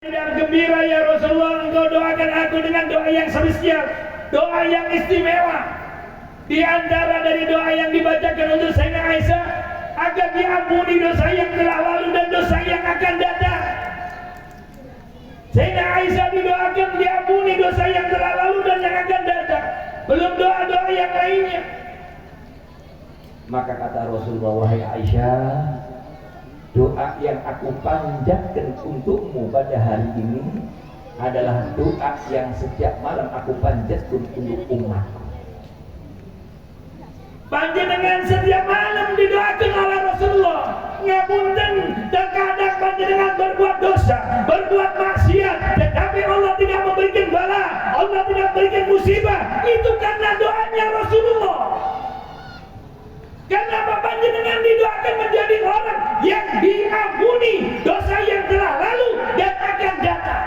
Dan gembira ya Rasulullah, engkau doakan aku dengan doa yang spesial, doa yang istimewa. Di antara dari doa yang dibacakan untuk Sayyidah Aisyah, agar diampuni dosa yang telah lalu dan dosa yang akan datang. Sayyidah Aisyah didoakan diampuni dosa yang telah lalu dan yang akan datang. Belum doa-doa yang lainnya. Maka kata Rasulullah, wahai Aisyah, doa yang aku panjatkan untukmu pada hari ini adalah doa yang setiap malam aku panjatkan untuk umatku. Panjenengan setiap malam didoakan oleh Rasulullah. Ngapunten, terkadang panjenengan berbuat dosa, berbuat maksiat, tetapi Allah tidak memberikan bala, Allah tidak memberikan musibah. Itu karena doanya Rasulullah. Kenapa panjenengan didoakan menjadi orang yang diampuni dosa yang telah lalu dan akan datang?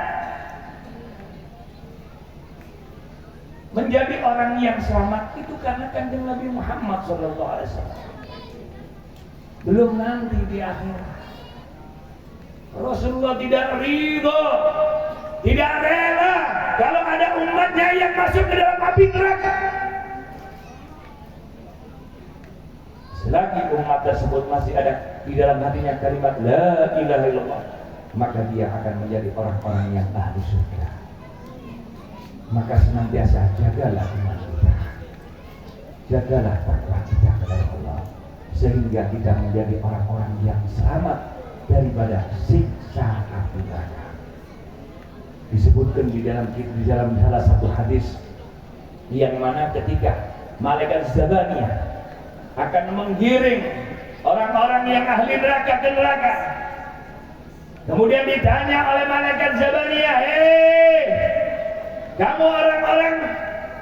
Menjadi orang yang selamat itu karena kanjeng Nabi Muhammad SAW. Belum nanti di akhirat. Rasulullah tidak ridho, tidak rela kalau ada umatnya yang masuk ke dalam api neraka. Selagi umat tersebut masih ada di dalam hatinya kalimat la ilaha illallah, maka dia akan menjadi orang-orang yang ahli surga. Maka senantiasa jagalah iman kita, jagalah takwa kita kepada Allah, sehingga kita menjadi orang-orang yang selamat daripada siksa api neraka. Disebutkan di dalam salah satu hadis yang mana ketika malaikat Zabaniyah akan menggiring orang-orang yang ahli neraka ke neraka, kemudian ditanya oleh malaikat Zabaniyah, kamu orang-orang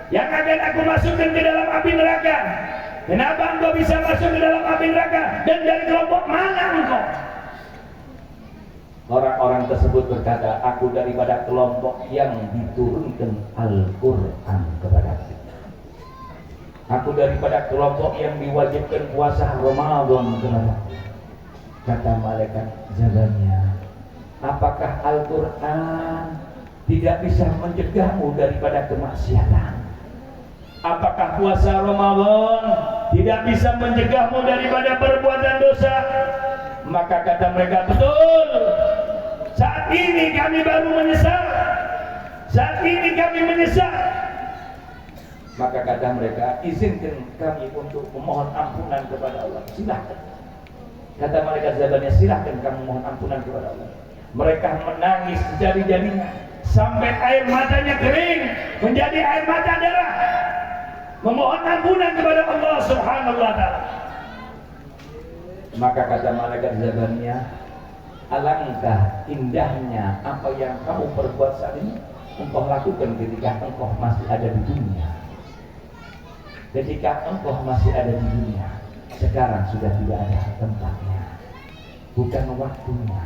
yang akan aku masukkan ke dalam api neraka, kenapa engkau bisa masuk ke dalam api neraka dan dari kelompok mana engkau? Orang-orang tersebut berkata, aku daripada kelompok yang diturunkan Al-Quran kepadaku. Aku daripada kelompok yang diwajibkan puasa Ramadan kepadaku. Kata malaikat Zabaniyah, apakah Al-Quran tidak bisa mencegahmu daripada kemaksiatan? Apakah puasa Ramadan tidak bisa mencegahmu daripada perbuatan dosa? Maka kata mereka, betul. Saat ini kami baru menyesal. Saat ini kami menyesal. Maka kata mereka, izinkan kami untuk memohon ampunan kepada Allah. Silahkan. Kata malaikat Zabaniyah, silahkan kamu mohon ampunan kepada Allah. Mereka menangis sejadi-jadinya sampai air matanya kering menjadi air mata darah, memohon ampunan kepada Allah Subhanahu wa ta'ala. Maka kata malaikat Zabaniyah, alangkah indahnya apa yang kamu perbuat saat ini engkau lakukan ketika engkau masih ada di dunia. Ketika engkau masih ada di dunia, sekarang sudah tidak ada tempatnya, bukan waktunya.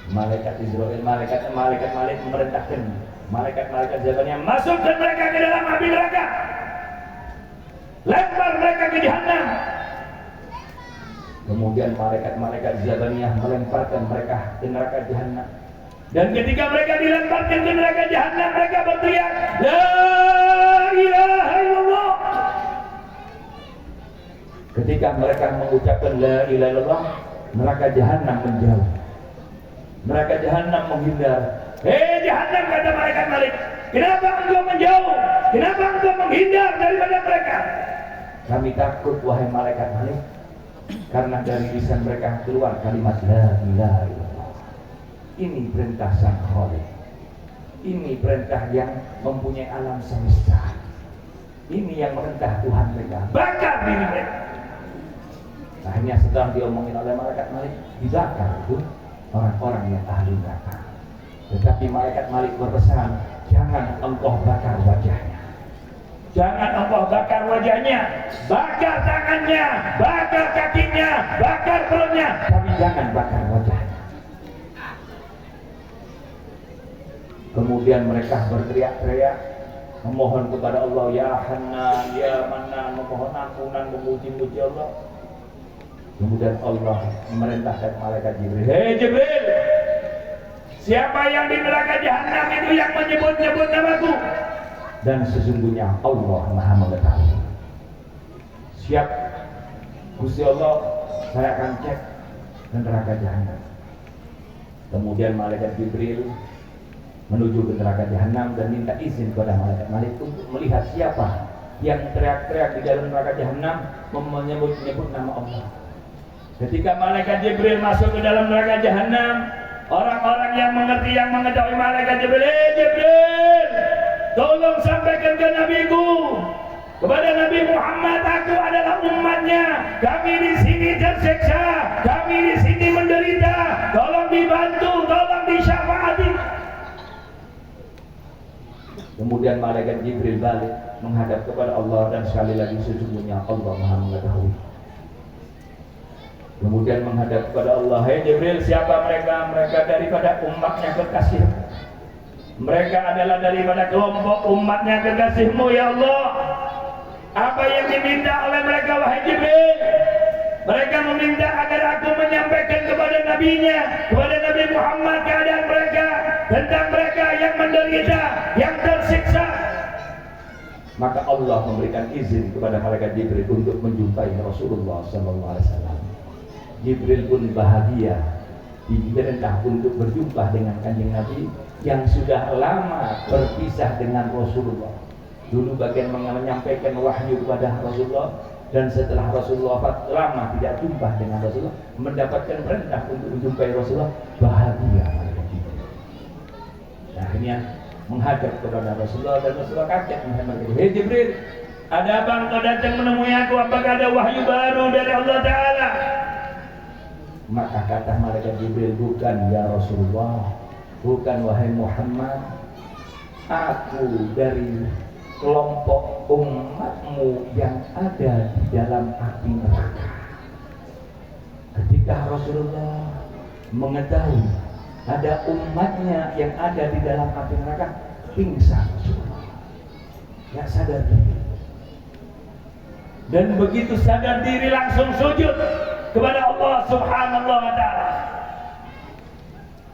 Malaikat Israel, malaikat memerintahkan malaikat Zabaniyah, masukkan mereka ke dalam api neraka, lempar mereka ke jahanam. Kemudian malaikat Zabaniyah melemparkan mereka ke neraka jahanam. Dan ketika mereka dilemparkan ke neraka jahanam, mereka berteriak, la ilaha illallah. Ketika mereka mengucapkan la ilaha illallah, neraka jahanam menjauh. Neraka jahanam menghindar. Hei jahanam, kata malaikat Malik, kenapa engkau menjauh? Kenapa engkau menghindar daripada mereka? Kami takut wahai malaikat Malik, karena dari lisan mereka keluar kalimat la ilaha illallah. Ini perintah Sang Khalik. Ini perintah yang mempunyai alam semesta. Ini yang merintah Tuhan mereka. Bakar diri mereka. Akhirnya setelah diomongin oleh malaikat Malik, dibakar itu orang-orang yang ahli neraka. Tetapi malaikat Malik berpesan, jangan engkau bakar wajahnya, jangan engkau bakar wajahnya, bakar tangannya, bakar kakinya, bakar perutnya, tapi jangan bakar wajahnya. Kemudian mereka berteriak-teriak memohon kepada Allah, ya Hanan, ya Manan, memohon ampunan, memuji-muji Allah. Kemudian Allah memerintahkan malaikat Jibril, hei Jibril, Siapa yang di neraka jahanam itu yang menyebut-nyebut namaku, dan sesungguhnya Allah Maha mengetahui. Siap Gusti Allah, saya akan cek ke neraka jahanam. Kemudian malaikat Jibril menuju ke neraka jahanam dan minta izin kepada malaikat untuk melihat siapa yang teriak-teriak di dalam neraka jahanam menyebut-nyebut nama Allah. Ketika malaikat Jibril masuk ke dalam neraka jahanam, orang-orang yang mengerti, yang mengetahui malaikat Jibril, Jibril, tolong sampaikan ke nabiku, kepada Nabi Muhammad, aku adalah umatnya. Kami di sini tersiksa, kami di sini menderita. Tolong dibantu, tolong disyafaati. Kemudian malaikat Jibril balik menghadap kepada Allah dan sekali lagi sesungguhnya Allah Maha mengetahui. Kemudian menghadap kepada Allah, hai Jibril, siapa mereka? Mereka daripada umatnya kekasih. Mereka adalah daripada kelompok umatnya kekasih-Mu ya Allah. Apa yang diminta oleh mereka wahai Jibril? Mereka meminta agar aku menyampaikan kepada nabinya, kepada Nabi Muhammad, keadaan mereka, tentang mereka yang menderita, yang tersiksa. Maka Allah memberikan izin kepada malaikat Jibril untuk menjumpai Rasulullah SAW. Jibril pun bahagia diperintah untuk berjumpa dengan kanjeng Nabi yang sudah lama berpisah dengan Rasulullah. Dulu bagian menyampaikan wahyu kepada Rasulullah, dan setelah Rasulullah wafat lama tidak jumpa dengan Rasulullah, mendapatkan perintah untuk menjumpai Rasulullah, bahagia malaikat Jibril. Akhirnya menghadap kepada Rasulullah dan Rasulullah kaget menghadap, hei Jibril, ada apa engkau datang menemui aku? Apakah ada wahyu baru dari Allah Ta'ala? Maka kata malaikat Jibril, bukan ya Rasulullah, bukan wahai Muhammad, aku dari kelompok umatmu yang ada di dalam api neraka. Ketika Rasulullah mengetahui ada umatnya yang ada di dalam api neraka, pingsan Rasulullah, gak sadar diri. Dan begitu sadar diri langsung sujud kepada Allah Subhanahu wa Ta'ala,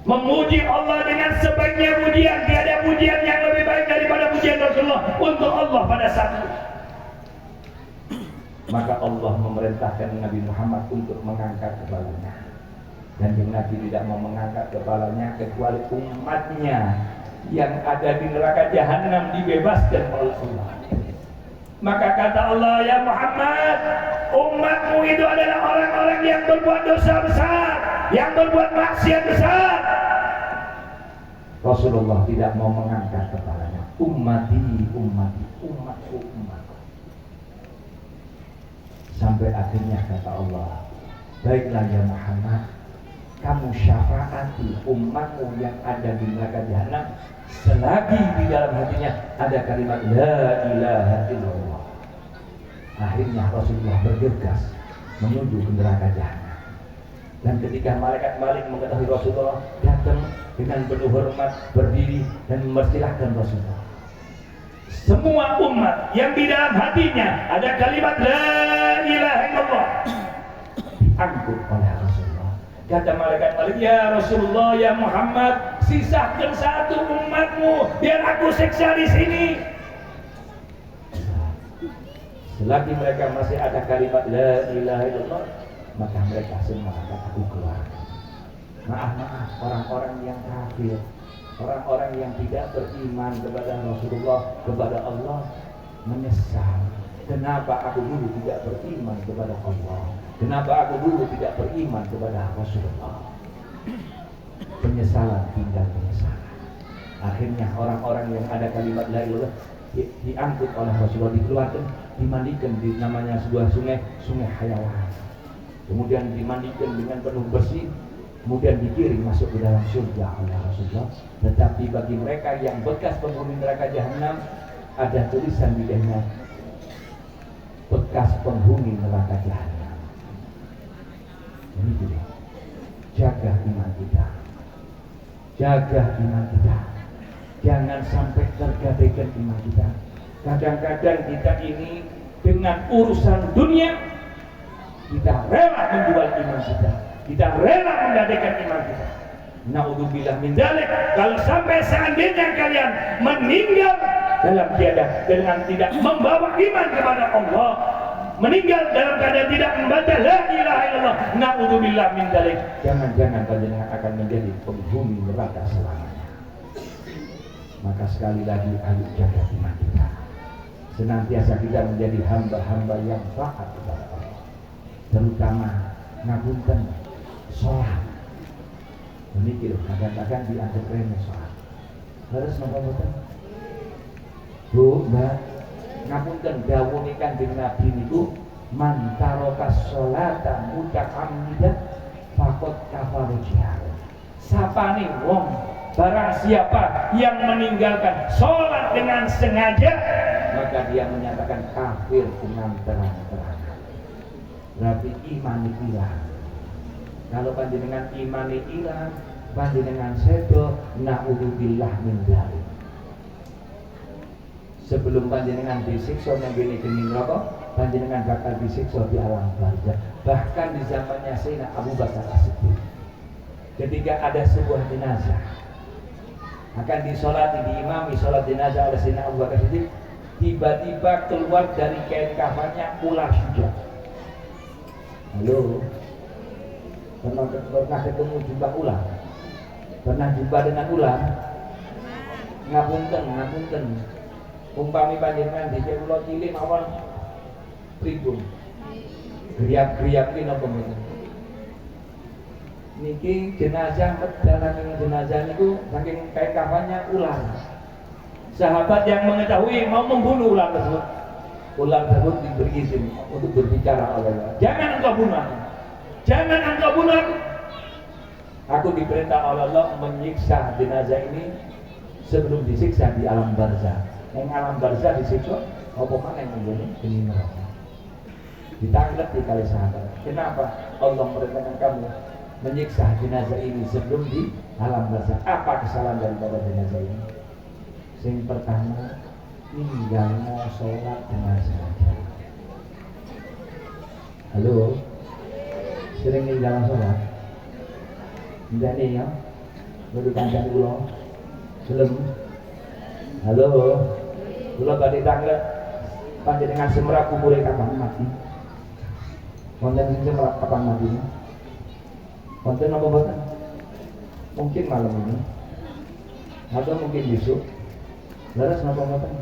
memuji Allah dengan sebaiknya pujian. Tiada pujian yang lebih baik daripada pujian Rasulullah untuk Allah pada saat itu. Maka Allah memerintahkan Nabi Muhammad untuk mengangkat kepalanya, dan Nabi tidak mau mengangkat kepalanya kecuali umatnya yang ada di neraka jahanam dibebaskan oleh Allah. Maka kata Allah, ya Muhammad, umatmu itu adalah orang-orang yang berbuat dosa besar, yang berbuat maksiat besar. Rasulullah tidak mau mengangkat kepalanya. Ummati, ummati, umatku, umatku. Sampai akhirnya kata Allah, baiklah ya Muhammad, kamu syafaati umatmu yang ada di neraka jahanam selagi di dalam hatinya ada kalimat la ilaha illallah. Akhirnya Rasulullah bergegas menuju ke neraka jahanam. Dan ketika malaikat Malik mengetahui Rasulullah, datang dengan penuh hormat, berdiri dan mempersilahkan Rasulullah. Semua umat yang di dalam hatinya ada kalimat la ilaha illallah diangkut oleh Rasulullah. Kata malaikat Malik, ya Rasulullah, ya Muhammad, sisakan satu umatmu biar aku siksa di sini. Selagi mereka masih ada kalimat la ilaha illallah, maka mereka semua akan aku keluarkan. Maaf, orang-orang yang kafir, orang-orang yang tidak beriman kepada Rasulullah, kepada Allah, menyesal. Kenapa aku dulu tidak beriman kepada Allah? Kenapa aku dulu tidak beriman kepada Rasulullah? Penyesalan tinggal penyesalan. Akhirnya orang-orang yang ada kalimat la ilaha illallah diangkut oleh Rasulullah, dikeluarkan, dimandikan di namanya sebuah sungai, sungai Hayawan. Kemudian dimandikan dengan penuh bersih, kemudian dikirim masuk ke dalam surga oleh Rasulullah. Tetapi bagi mereka yang bekas penghuni neraka jahanam, ada tulisan di dalamnya, bekas penghuni neraka jahanam. Ini juga, jaga iman kita, jaga iman kita, jangan sampai tergadaikan iman kita. Kadang-kadang kita ini dengan urusan dunia, kita rela menjual iman kita, kita rela menggadaikan iman kita. Naudzubillah min dzalik. Kalau sampai seandainya kalian meninggal dalam keadaan dengan tidak membawa iman kepada Allah, meninggal dalam keadaan tidak membaca la ilaha illallah, naudzubillah min dzalik, jangan-jangan panjenengan akan menjadi penghuni neraka selamanya. Maka sekali lagi ayo jaga iman kita. Senantiasa kita menjadi hamba-hamba yang taat kepada Allah. Terutama ngapunten sholat. Memikir kadang-kadang dianggap remeh sholat. Harus napa-napa? Bu, Mbak, ngapunten dawuhe Kanjeng Nabi niku man tarokas sholata muta'ammidan faqad kafara jihad. Sapane wong barang siapa yang meninggalkan sholat dengan sengaja, maka dia menyatakan kafir dengan terang-terangan. Berarti iman hilang. Kalau panjenengan iman hilang, panjenengan sedo, naudzubillah min dzalik. Sebelum panjenengan disiksa yang gini neraka, panjenengan bakal disiksa di alam barzakh. Bahkan di zamannya Sayyidina Abu Bakar As-Siddiq, ketika ada sebuah jenazah akan disolati, diimami sholat jenazah oleh Sayyidina Abu Bakar As-Siddiq, tiba-tiba keluar dari kain kafannya ular hijau. Halo, pernah ketemu jumpa ular? Pernah jumpa dengan ular? Ngapunten. Umpami panjenengan di kula cilik mawon pripun? Griap-griap ki napa mboten? Niki jenazah dalam jenazah niku saking kain kafannya ular. Sahabat yang mengetahui mau membunuh ular tersebut. Ular tersebut diberi izin untuk berbicara oleh Allah. Jangan engkau bunuh aku. Jangan engkau bunuh aku. Aku diperintah oleh Allah menyiksa jenazah ini sebelum disiksa di alam barzakh. Yang alam barzakh disiksa apa mana yang membunuh ini neraka. Ditangkap di kali sahabat. Kenapa Allah merintahkan kamu menyiksa jenazah ini sebelum di alam barzakh? Apa kesalahan daripada jenazah ini? Yang pertama, ninggalnya sholat dengan sengaja. Halo, sering ninggalnya sholat? Tidak nih ya, baru kancang ulo, belum. Halo, ulo badai tangga, panjenengan semerah kubur kapan mati? Konten semerah kapan mati? Konten apa buatan? Mungkin malam ini, atau mungkin besok. Laras napa-napa?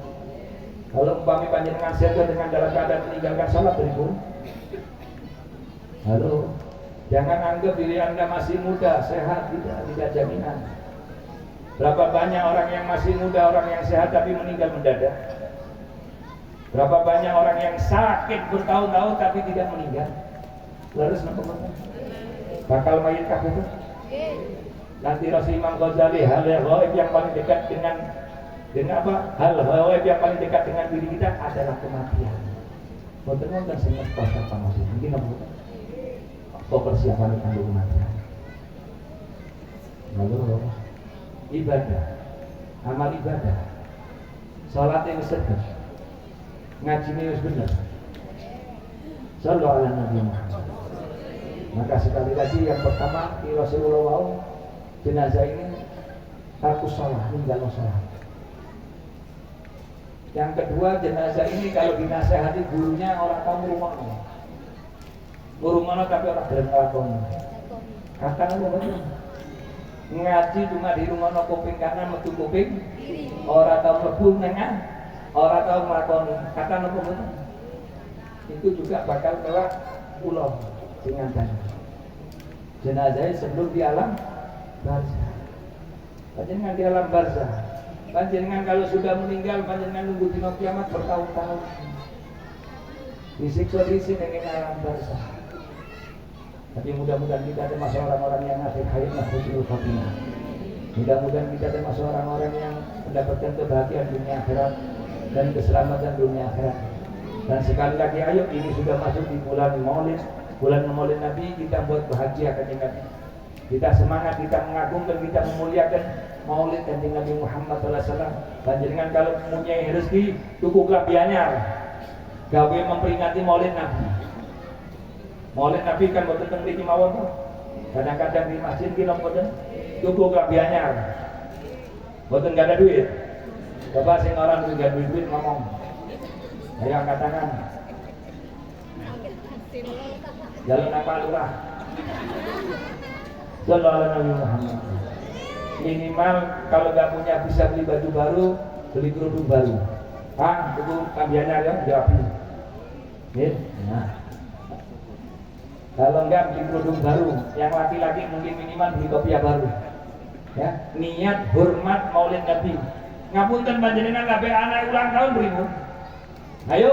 Kalau umpami panjenengan sehat dengan dalam keadaan meninggalkan salat beribu. Halo, jangan anggap diri Anda masih muda, sehat, tidak jaminan. Berapa banyak orang yang masih muda, orang yang sehat tapi meninggal mendadak. Berapa banyak orang yang sakit bertahun-tahun tapi tidak meninggal. Laras napa-napa? Bakal mayit kafir itu? Nanti Rasul Imam Ghazali, hal yang paling dekat dengan apa? Hal yang paling dekat dengan diri kita adalah kematian. Betul-betul sangat pas mati. Mungkin apa? Persiapan untuk kematian. Lalu ibadah, amal ibadah, salat yang sedekah, ngaji yang benar. Sallallahu alaihi wasallam. Maka sekali lagi yang pertama di Rasulullah jenazah ini harus salat, tinggal salat. Yang kedua, jenazah ini kalau dinasehati gurunya orang kamu rumahnya. Guru mana tapi orang gelem nglakoni. Kata apa betul? Ngaji cuma di rumah no kuping kanan metu kuping orang tahu mlebu nengah, orang tahu nglakoni. Kata apa betul? Itu juga bakal kelak ulo dengan jenazah sebelum di alam barzakh. Panjenengan di alam barzakh. Panjenengan kalau sudah meninggal, panjenengan nunggu dina kiamat bertahun-tahun. Disiksa di sini dengan alam barzakh. Tapi mudah-mudahan kita termasuk orang-orang yang akhir hayatnya husnul khotimah. Mudah-mudahan kita termasuk orang-orang yang mendapatkan kebahagiaan dunia akhirat dan keselamatan dunia akhirat. Dan sekali lagi ayo, ini sudah masuk di bulan Maulid Nabi, kita buat bahagia Kanjeng Nabi. Kita semangat, kita mengagungkan, kita memuliakan Maulid Kanjeng Nabi Muhammad SAW. Panjenengan kalau mempunyai rezeki, tukuklah bianyar, gawe memperingati Maulid Nabi. Maulid Nabi kan boten teng mriki mawon to. Kadang-kadang di masjid kita mboten tuku kelambi anyar. Mboten gak ada duit. Coba sing orang gak duit ngomong. Ayo angkat tangan. Jalan apa lurah? Sallallahu alaihi Muhammad. Minimal kalau nggak punya bisa beli baju baru, beli kerudung baru. Ah, itu kambiannya ya, dirapi. Nah, kalau nggak beli kerudung baru, yang laki-laki mungkin minimal beli kopiah baru. Ya, niat hormat Maulid Nabi. Ngapunten panjenengan kabeh anak ulang tahun beribu. Ayo,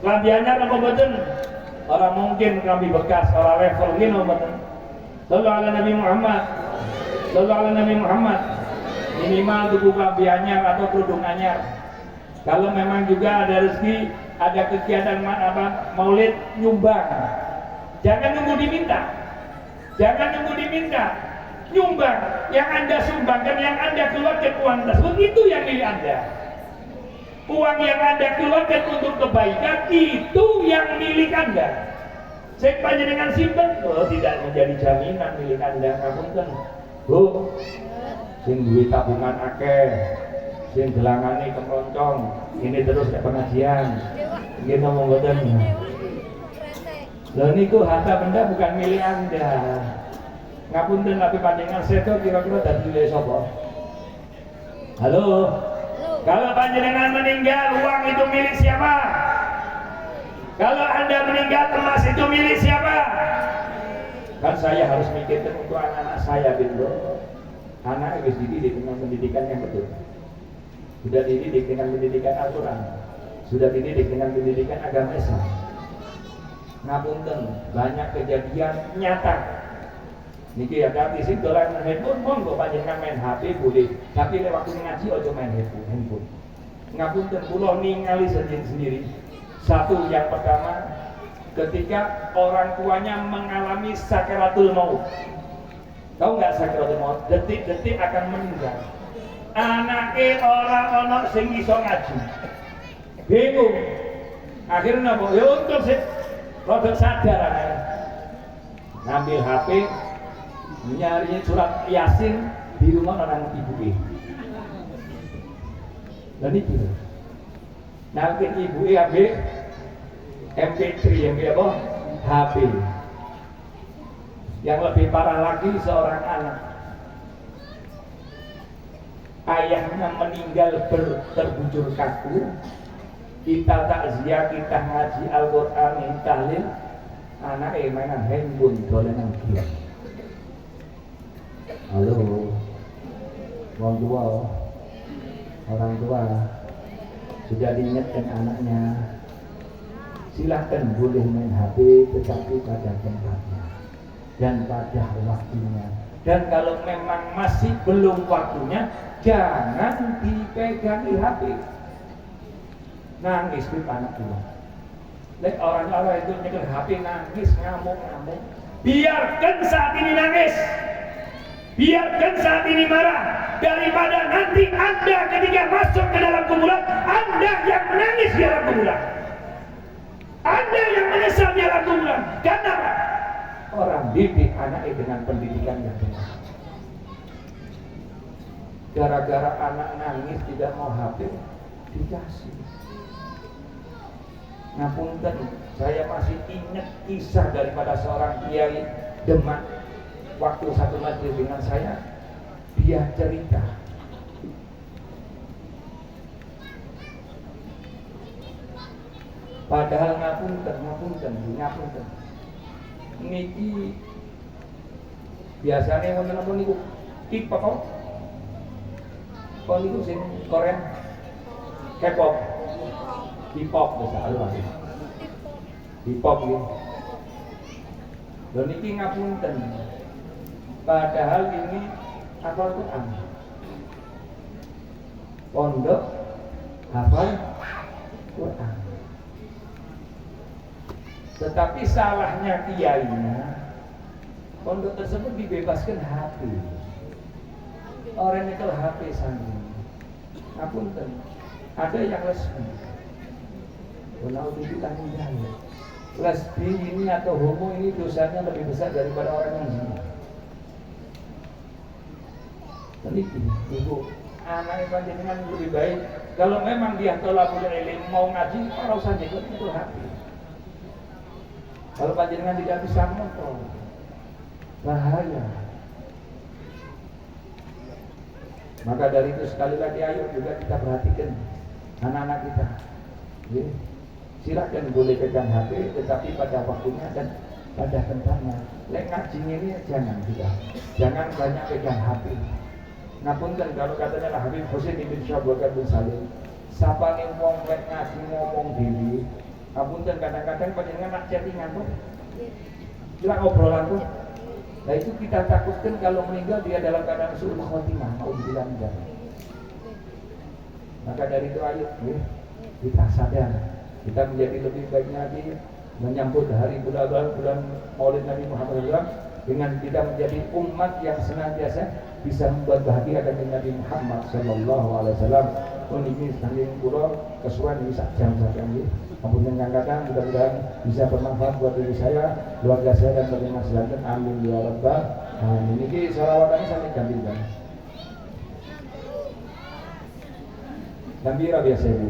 kambiannya apa mboten? Orang mungkin kami bekas, orang level gini mboten. Sallallahu alaihi Nabi Muhammad. Sallallahu alaihi Nabi Muhammad. Minimal tubuh kambi anyar atau kerudung anyar. Kalau memang juga ada rezeki, ada kegiatan Maulid, nyumbang. Jangan nunggu diminta. Jangan nunggu diminta. Nyumbang. Yang Anda sumbangkan, yang Anda keluarkan uang tersebut, itu yang milik Anda. Uang yang Anda keluarkan untuk kebaikan, itu yang milik Anda. Saya panjenengan simpen, tidak menjadi jaminan milik Anda. Ngapunten, Bu, sing duwe tabungan akeh, sing gelangane keroncong, ini terus ke pengajian. Nggih ngomong mboten. Lha niku harta benda bukan milik Anda. Ngapunten tapi panjenengan seto kira-kira dadi milik sapa? Halo. Kalau panjenengan meninggal, uang itu milik siapa? Kalau Anda meninggal, emas itu milik siapa? Kan saya harus mikirkan untuk anak-anak saya, gitu. Anak harus dididik dengan pendidikan yang betul. Sudah dididik dengan pendidikan Al-Quran, sudah dididik dengan pendidikan agama Islam. Ngapunten, banyak kejadian nyata. Niki ada di sini dolan handphone, monggo panjenengan main HP boleh, tapi lewat waktu ngaji ojo main handphone. Ngapunten, kula ningali sendiri. Satu, yang pertama, ketika orang tuanya mengalami sakaratul maut. Tahu nggak sakaratul maut? Detik-detik akan meninggal. Anaknya orang ono sing iso ngaji. Bingung. Akhirnya napa? Ya untuk sih, rodok sadar anaknya. Ngambil HP, nyarinya surat Yasin di rumah orang ibu. Dan itu. Nanti ibu ambil MP3, ambil apa? HP. Yang lebih parah lagi, seorang anak, ayahnya meninggal terbujur kaku. Kita takziah, kita ngaji Al-Quran, tahlil, anaknya mainan handphone, dolenan game. Halo, orang tua sudah diingatkan anaknya, silahkan boleh main HP, tetapi pada tempatnya dan pada waktunya. Dan kalau memang masih belum waktunya, jangan dipegangi HP. Nangis di anak tua. Lihat orang-orang itu nyekel HP, nangis, ngamuk. Biarkan saat ini nangis, biarkan saat ini marah, daripada nanti Anda ketika masuk ke dalam kuburan, Anda yang menangis di dalam kuburan, Anda yang menyesal di dalam kuburan. Karena orang didik anaknya dengan pendidikan yang benar. Gara-gara anak nangis tidak mau HP, dikasih. Ngapunten, saya masih ingat kisah daripada seorang kiai Demak. Waktu satu majelis dengan saya, dia cerita, padahal ngapunten. Niki biasanya wonten apa niku? K-pop. Apa niku sing Korea? K-pop. K-pop bahasa luar. K-pop gitu. Lho niki ngapunten. Padahal ini hafal Quran. Pondok hafal Quran. Tetapi salahnya kiainya, pondok tersebut dibebaskan HP. Orang itu HP sendiri. Ngapunten, ada yang lesbi. Walauzubillah min dzalik. Lesbi ini atau homo ini dosanya lebih besar daripada orang yang zina. Teliti, ibu, anak panjenengan lebih baik. Kalau memang dia tolakul ilmu mau ngaji, kalau saja itu hati. Kalau panjenengan tidak bisa ngobrol, bahaya. Maka dari itu sekali lagi ayo juga kita perhatikan anak-anak kita. Ya. Silakan boleh pegang HP, tetapi pada waktunya dan pada tempatnya. Lek ngaji ini jangan juga, jangan banyak pegang HP. Ngapunten kalau katanya lah Habib Husain bin Syahbakar bin Salim, siapa nih wong lek ngaji ngomong diri. Ngapunten kadang-kadang panjenengan nak chattingan tuh, kira obrolan tuh. Nah itu kita takutkan kalau meninggal dia dalam keadaan suul khotimah, mau dibilang enggak. Maka dari itu ayo kita sadar, kita menjadi lebih baik lagi menyambut hari bulan Maulid Nabi Muhammad SAW dengan kita menjadi umat yang senantiasa bisa membuat bahagia dengan Nabi Muhammad SAW. Ini saking pulau kesuwen bisa jam saja ini. Kemudian yang kadang mudah-mudahan bisa bermanfaat buat diri saya, keluarga saya dan pendengar selanjutnya. Amin ya rabbal alamin. Ini salawatannya sampai ganti-ganti. Gembira biasa ibu.